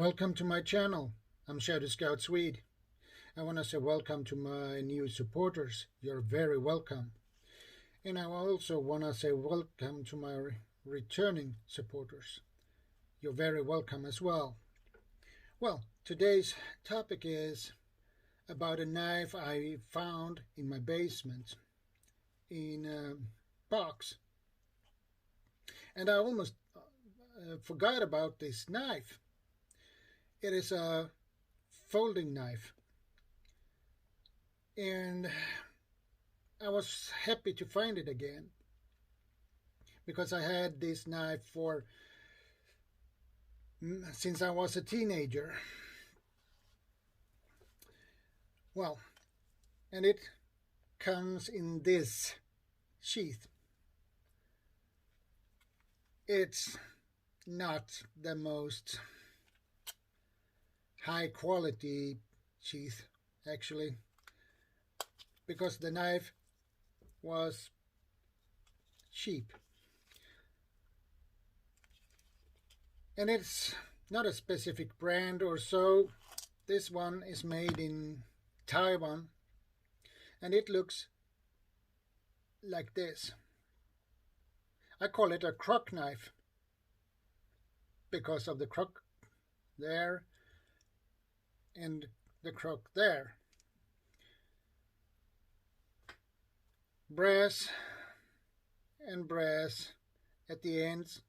Welcome to my channel. I'm ShadowScoutSwede. I want to say welcome to my new supporters. You're very welcome. And I also want to say welcome to my returning supporters. You're very welcome as well. Well, today's topic is about a knife I found in my basement in a box. And I almost forgot about this knife. It is a folding knife. And I was happy to find it again because I had this knife since I was a teenager. Well, and it comes in this sheath. It's not the most high quality sheath, actually, because the knife was cheap. And it's not a specific brand or so. This one is made in Taiwan, and it looks like this. I call it a crock knife because of the crock there and the crock there. Brass and brass at the ends.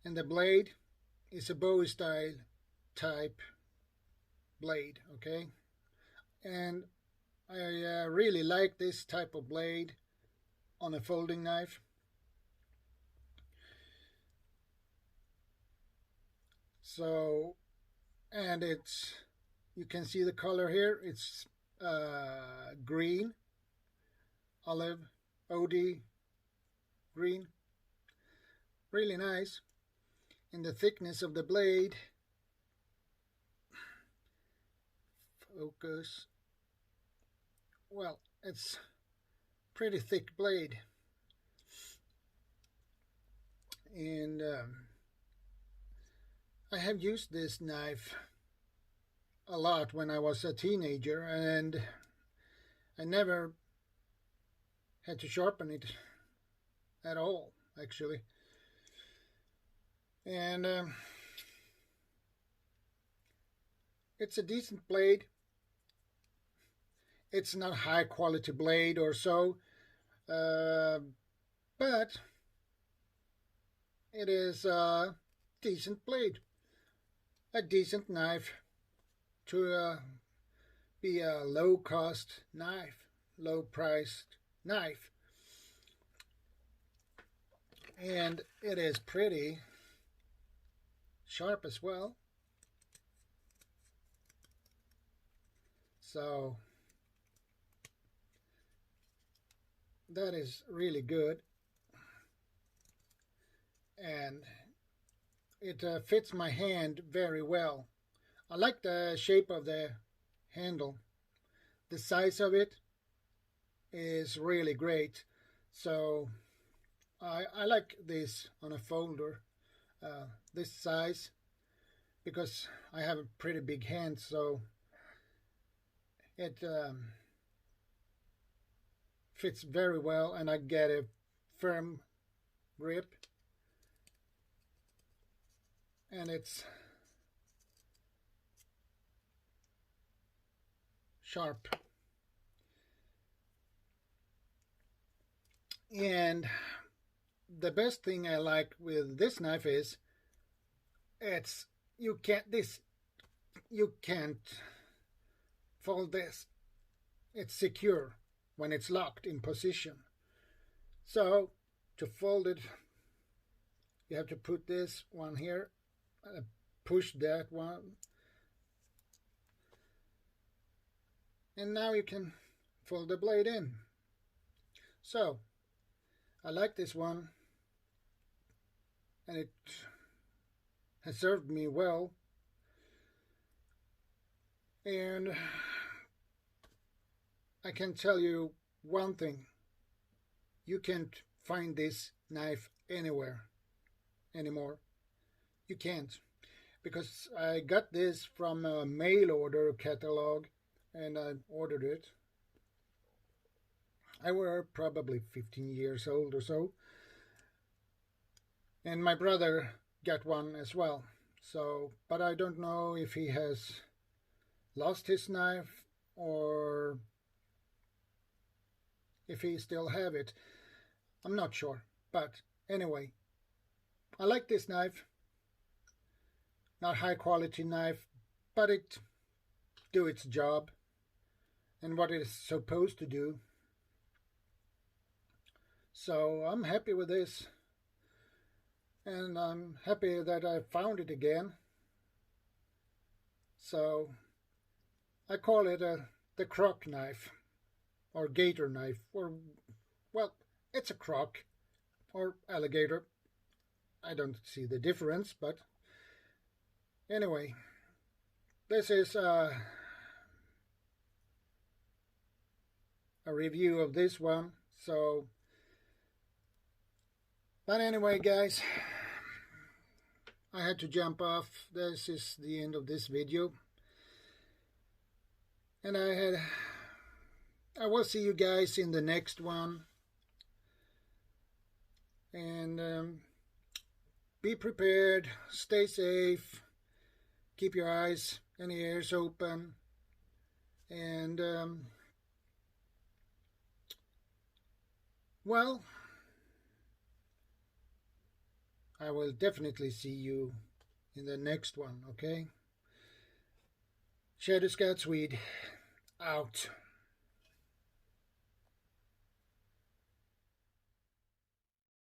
And the blade is a Bowie style type blade, okay? And I really like this type of blade on a folding knife. So, and you can see the color here. It's green, olive, OD green. Really nice. And the thickness of the blade, focus, well, it's pretty thick blade. And I have used this knife a lot when I was a teenager, and I never had to sharpen it at all, actually. And it's a decent blade. It's not high quality blade or so, but it is a decent blade, a decent knife to be a low-cost knife, low-priced knife. And it is pretty sharp as well. So that is really good. And it fits my hand very well. I like the shape of the handle. The size of it is really great. So I like this on a folder, this size, because I have a pretty big hand, so it fits very well, and I get a firm grip, and it's sharp. And the best thing I like with this knife is you can't fold this. It's secure when it's locked in position. So to fold it, you have to put this one here, push that one, and now you can fold the blade in. So I like this one, and it has served me well. And I can tell you one thing: you can't find this knife anywhere anymore. You can't, because I got this from a mail order catalog and I ordered it. I were probably 15 years old or so, and my brother got one as well. So, but I don't know if he has lost his knife or if he still have it. I'm not sure. But anyway, I like this knife. Not high quality knife, but it do its job and what it is supposed to do. So I'm happy with this, and I'm happy that I found it again. So I call it the crock knife or gator knife, or well, it's a crock or alligator. I don't see the difference, but anyway, this is a review of this one. So, but anyway, guys, I had to jump off. This is the end of this video, and I will see you guys in the next one. And be prepared, stay safe, keep your eyes and ears open, and well, I will definitely see you in the next one, okay? ShadowScoutSwede out.